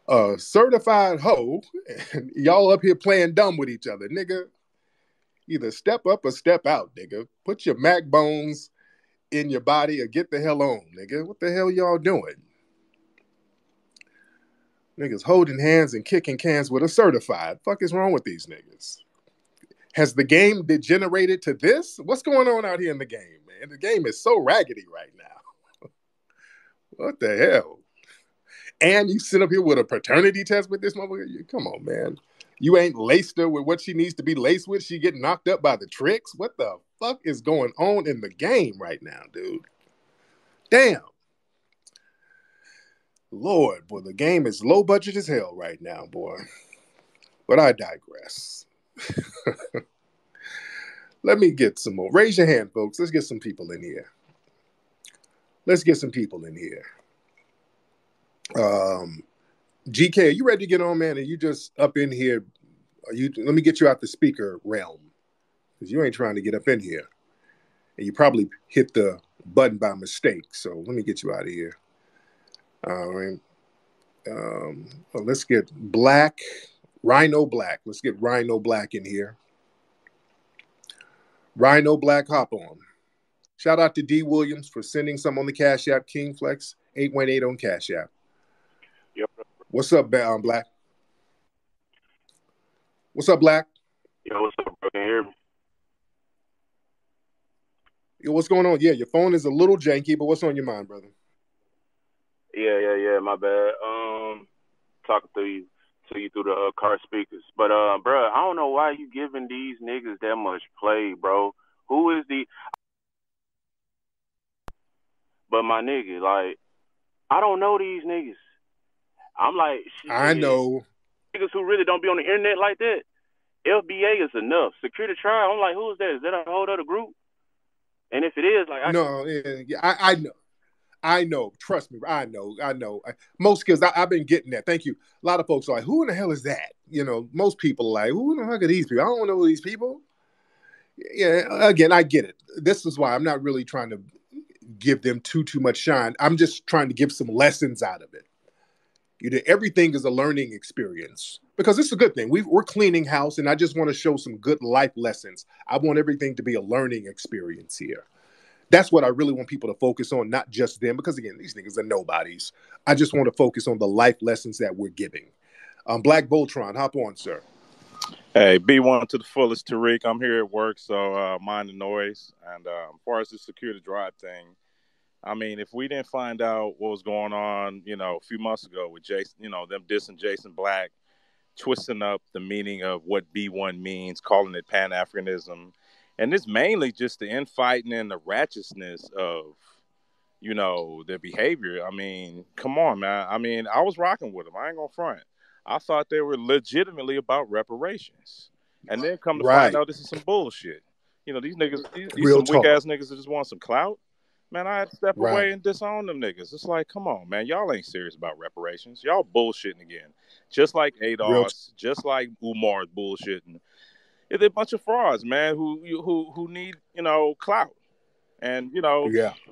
a certified hoe, and y'all up here playing dumb with each other, nigga. Either step up or step out, nigga. Put your Mac bones in your body or get the hell on, nigga. What the hell y'all doing? Niggas holding hands and kicking cans with a certified. Fuck is wrong with these niggas? Has the game degenerated to this? What's going on out here in the game, man? The game is so raggedy right now. What the hell? And you sit up here with a paternity test with this motherfucker? Come on, man. You ain't laced her with what she needs to be laced with. She getting knocked up by the tricks. What the fuck is going on in the game right now, dude? Damn. Lord, boy, the game is low budget as hell right now, boy. But I digress. Let me get some more. Raise your hand, folks. Let's get some people in here. GK, are you ready to get on, man? Are you just up in here? Let me get you out the speaker realm, because you ain't trying to get up in here. And you probably hit the button by mistake. So let me get you out of here. All right. Well, let's get Rhino Black. Let's get Rhino Black in here. Rhino Black, hop on. Shout out to D. Williams for sending some on the CashApp Kingflex818 on CashApp. Yep. What's up, Black? What's up, Black? Yo, what's up, bro? Can you hear me? Yo, what's going on? Yeah, your phone is a little janky, but what's on your mind, brother? Yeah, my bad. talking to you through the car speakers. But bro, I don't know why you giving these niggas that much play, bro. Who is the? But my nigga, like, I don't know these niggas. I'm like, shit. I know niggas who really don't be on the internet like that. FBA is enough. Security Tribe, I'm like, who is that? Is that a whole other group? And if it is, like, I know. Trust me, I know. Most kids, I've been getting that. Thank you. A lot of folks are like, who in the hell is that? You know, most people are like, who in the heck are these people? I don't know these people. Yeah, again, I get it. This is why I'm not really trying to give them too much shine. I'm just trying to give some lessons out of it. You know, everything is a learning experience because it's a good thing. We're cleaning house, and I just want to show some good life lessons. I want everything to be a learning experience here. That's what I really want people to focus on, not just them, because again, these niggas are nobodies. I just want to focus on the life lessons that we're giving. Black Voltron, hop on, sir. Hey, B1 to the fullest, Tariq. I'm here at work, so mind the noise. And as far as the security drive thing, I mean, if we didn't find out what was going on, you know, a few months ago with Jason, you know, them dissing Jason Black, twisting up the meaning of what B1 means, calling it Pan-Africanism. And it's mainly just the infighting and the ratchetness of, you know, their behavior. I mean, come on, man. I mean, I was rocking with them. I ain't gonna front. I thought they were legitimately about reparations. And then come to find out this is some bullshit. You know, these niggas, these some weak ass niggas that just want some clout. Man, I had to step away and disown them niggas. It's like, come on, man. Y'all ain't serious about reparations. Y'all bullshitting again. Just like ADOS, just like Umar bullshitting. It's a bunch of frauds, man, who need, you know, clout. And, you know,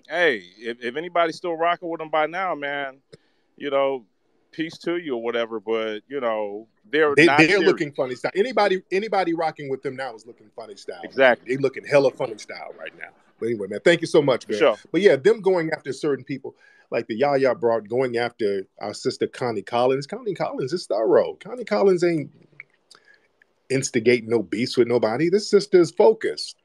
hey, if anybody's still rocking with them by now, man, you know, peace to you or whatever. But, you know, they're looking funny style. Anybody rocking with them now is looking funny style. Exactly. They looking hella funny style right now. But anyway, man, thank you so much, man. Sure. But yeah, them going after certain people, like the Yaya brought, going after our sister Connie Collins. Connie Collins is thorough. Connie Collins ain't instigating no beefs with nobody. This sister is focused.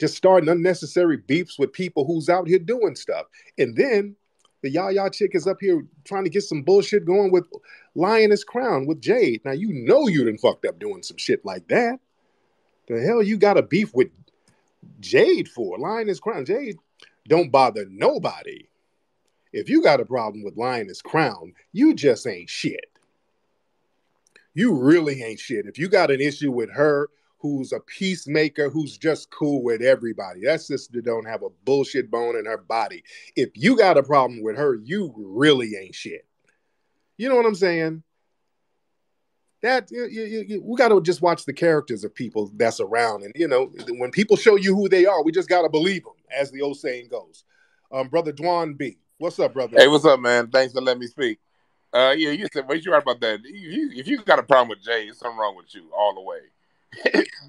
Just starting unnecessary beefs with people who's out here doing stuff. And then the Yaya chick is up here trying to get some bullshit going with Lioness Crown with Jade. Now, you know you done fucked up doing some shit like that. The hell you got a beef with Jade for? Lioness Crown. Jade don't bother nobody. If you got a problem with Lioness Crown, you just ain't shit. You really ain't shit. If you got an issue with her, who's a peacemaker, who's just cool with everybody, that sister don't have a bullshit bone in her body. If you got a problem with her, you really ain't shit. You know what I'm saying? That we got to just watch the characters of people that's around. And, you know, when people show you who they are, we just got to believe them, as the old saying goes. Brother Dwan B. What's up, brother? Hey, what's up, man? Thanks for letting me speak. Yeah, you said, well, you're right about that. If you got a problem with Jay, something wrong with you all the way.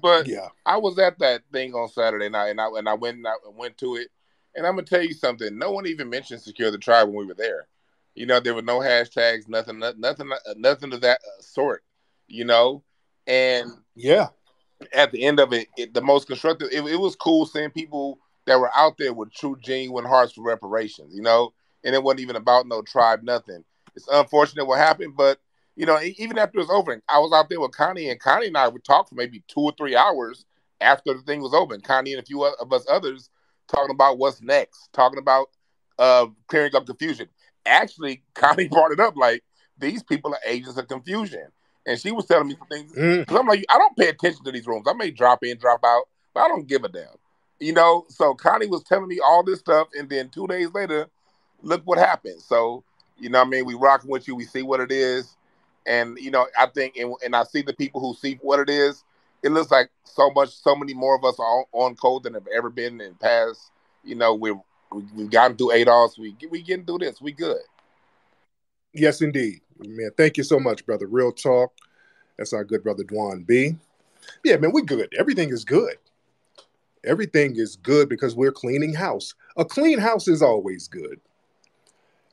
But yeah, I was at that thing on Saturday night, and I went to it, and I'm gonna tell you something. No one even mentioned Secure the Tribe when we were there. You know, there were no hashtags, nothing of that sort. You know, and yeah, at the end of it, the most constructive. It was cool seeing people that were out there with true, genuine hearts for reparations. You know, and it wasn't even about no tribe, nothing. It's unfortunate what happened, but you know, even after it was over, I was out there with Connie, and Connie and I would talk for maybe 2 or 3 hours after the thing was open. Connie and a few of us others talking about what's next, talking about clearing up confusion. Actually, Connie brought it up like, these people are agents of confusion. And she was telling me some things. Because I'm like, I don't pay attention to these rooms. I may drop in, drop out, but I don't give a damn. You know, so Connie was telling me all this stuff, and then 2 days later, look what happened. So, you know what I mean? We rocking with you. We see what it is. And, you know, I think, and I see the people who see what it is. It looks like so many more of us are on code than have ever been in the past. You know, we've gotten through ADOS. We getting through this. We good. Yes, indeed. Man, thank you so much, brother. Real talk. That's our good brother, Dwan B. Yeah, man, we good. Everything is good. Everything is good because we're cleaning house. A clean house is always good.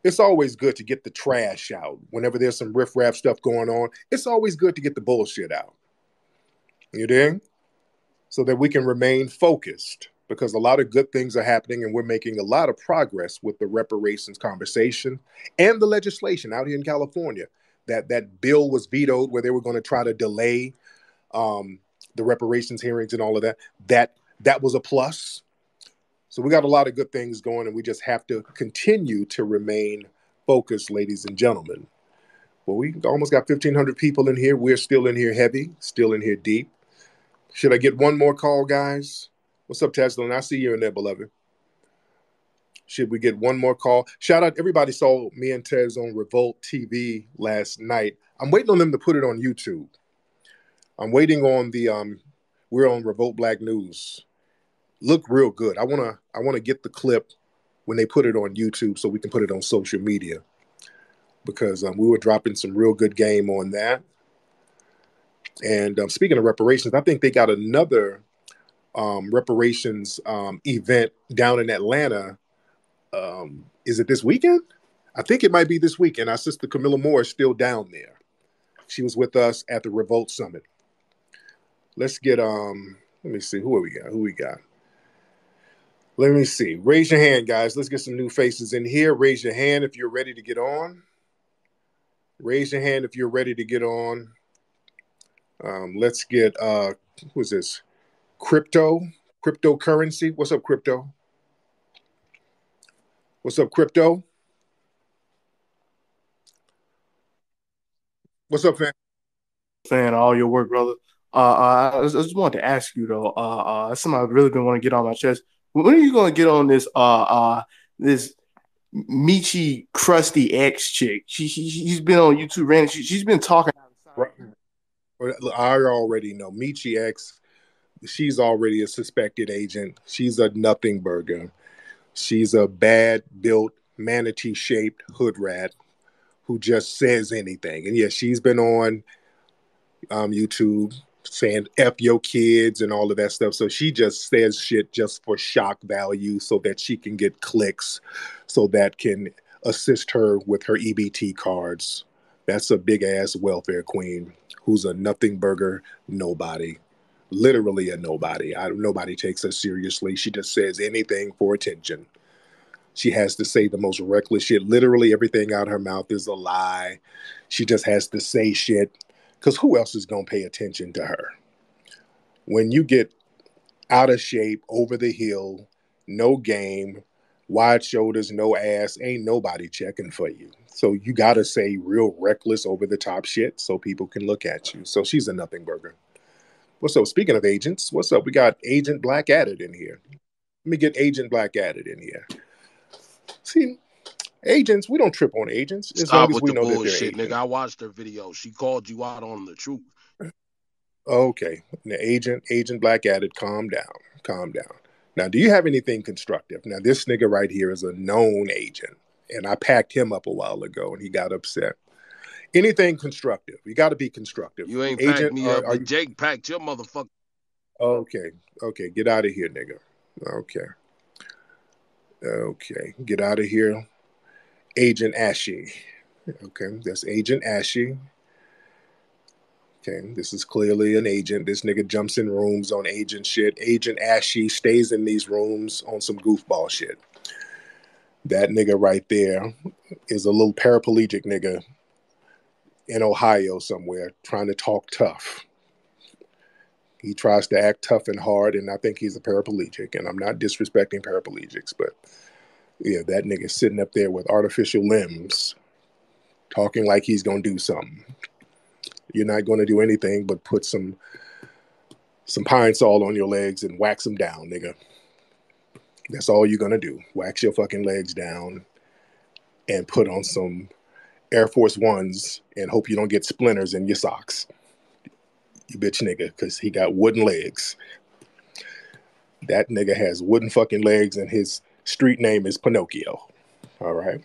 It's always good to get the trash out. Whenever there's some riffraff stuff going on, it's always good to get the bullshit out. You dig? So that we can remain focused, because a lot of good things are happening and we're making a lot of progress with the reparations conversation and the legislation out here in California. that bill was vetoed where they were going to try to delay the reparations hearings and all of that. That was a plus. So we got a lot of good things going, and we just have to continue to remain focused, ladies and gentlemen. Well, we almost got 1,500 people in here. We're still in here heavy, still in here deep. Should I get one more call, guys? What's up, Tesla? I see you in there, beloved. Should we get one more call? Shout out, everybody saw me and Tez on Revolt TV last night. I'm waiting on them to put it on YouTube. I'm waiting on the, we're on Revolt Black News. Look real good. I wanna get the clip when they put it on YouTube so we can put it on social media, because we were dropping some real good game on that. And speaking of reparations, I think they got another reparations event down in Atlanta. Is it this weekend? I think it might be this weekend. Our sister Camilla Moore is still down there. She was with us at the Revolt Summit. Let's get let me see who we got. Let me see. Raise your hand, guys. Let's get some new faces in here. Raise your hand if you're ready to get on. Raise your hand if you're ready to get on. Let's get who's this? Cryptocurrency. What's up, Crypto? What's up, Crypto? What's up, fam? Saying all your work, brother. I just wanted to ask you though. Something I've really been wanting to get on my chest. When are you gonna get on this this Michi Crusty X chick? She's been on YouTube ranting. She's been talking. Right. I already know Michi X. She's already a suspected agent. She's a nothing burger. She's a bad built manatee shaped hood rat who just says anything. And yeah, she's been on YouTube saying F your kids and all of that stuff. So she just says shit just for shock value so that she can get clicks, so that can assist her with her EBT cards. That's a big ass welfare queen who's a nothing burger nobody. Literally a nobody. Nobody takes her seriously. She just says anything for attention. She has to say the most reckless shit. Literally everything out her mouth is a lie. She just has to say shit. Because who else is going to pay attention to her? When you get out of shape, over the hill, no game, wide shoulders, no ass, ain't nobody checking for you. So you got to say real reckless, over the top shit so people can look at you. So she's a nothing burger. What's up? Speaking of agents, what's up? We got Agent Black Added in here. Let me get Agent Black Added in here. See, agents, we don't trip on agents as long as we know that they're agents. Nigga, I watched her video. She called you out on the truth. Okay. Now, Agent Black Added, calm down. Now, do you have anything constructive? Now, this nigga right here is a known agent, and I packed him up a while ago, and he got upset. Anything constructive? You got to be constructive. You ain't packed me up, but Jake packed your motherfucker. Okay, get out of here, nigga. Okay, get out of here. Agent Ashy. Okay, that's Agent Ashy. Okay, this is clearly an agent. This nigga jumps in rooms on agent shit. Agent Ashy stays in these rooms on some goofball shit. That nigga right there is a little paraplegic nigga in Ohio somewhere trying to talk tough. He tries to act tough and hard, and I think he's a paraplegic. And I'm not disrespecting paraplegics, but yeah, that nigga sitting up there with artificial limbs, talking like he's gonna do something. You're not gonna do anything but put some pine sol on your legs and wax them down, nigga. That's all you're gonna do. Wax your fucking legs down and put on some Air Force Ones and hope you don't get splinters in your socks. You bitch nigga, because he got wooden legs. That nigga has wooden fucking legs and his street name is Pinocchio. All right.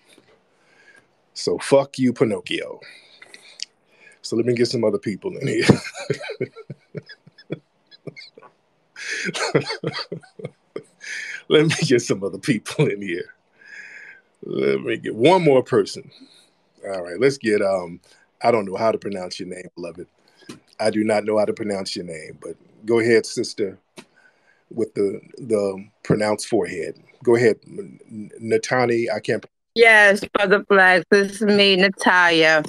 So fuck you, Pinocchio. So let me get some other people in here. Let me get some other people in here. Let me get one more person. All right, let's get I don't know how to pronounce your name, beloved. I do not know how to pronounce your name, but go ahead, sister, with the pronounced forehead. Go ahead, Natani. I can't. Yes, Brother Flex. This is me, Natalia.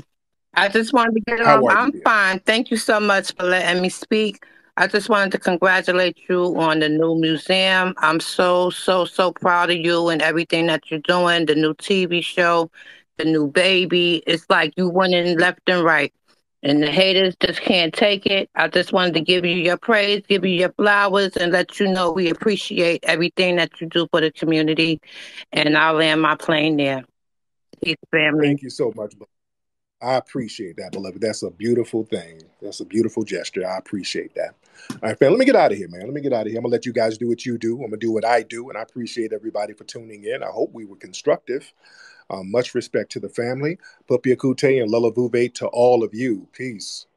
I just wanted to get How on. are you, I'm dear? fine. Thank you so much for letting me speak. I just wanted to congratulate you on the new museum. I'm so, so, so proud of you and everything that you're doing, the new TV show, the new baby. It's like you winning left and right. And the haters just can't take it. I just wanted to give you your praise, give you your flowers, and let you know we appreciate everything that you do for the community. And I'll land my plane there. Peace, family. Thank you so much. I appreciate that, beloved. That's a beautiful thing. That's a beautiful gesture. I appreciate that. All right, fam, let me get out of here, man. Let me get out of here. I'm going to let you guys do what you do. I'm going to do what I do. And I appreciate everybody for tuning in. I hope we were constructive. Much respect to the family. Pupi Akute and Lula Vuve to all of you. Peace.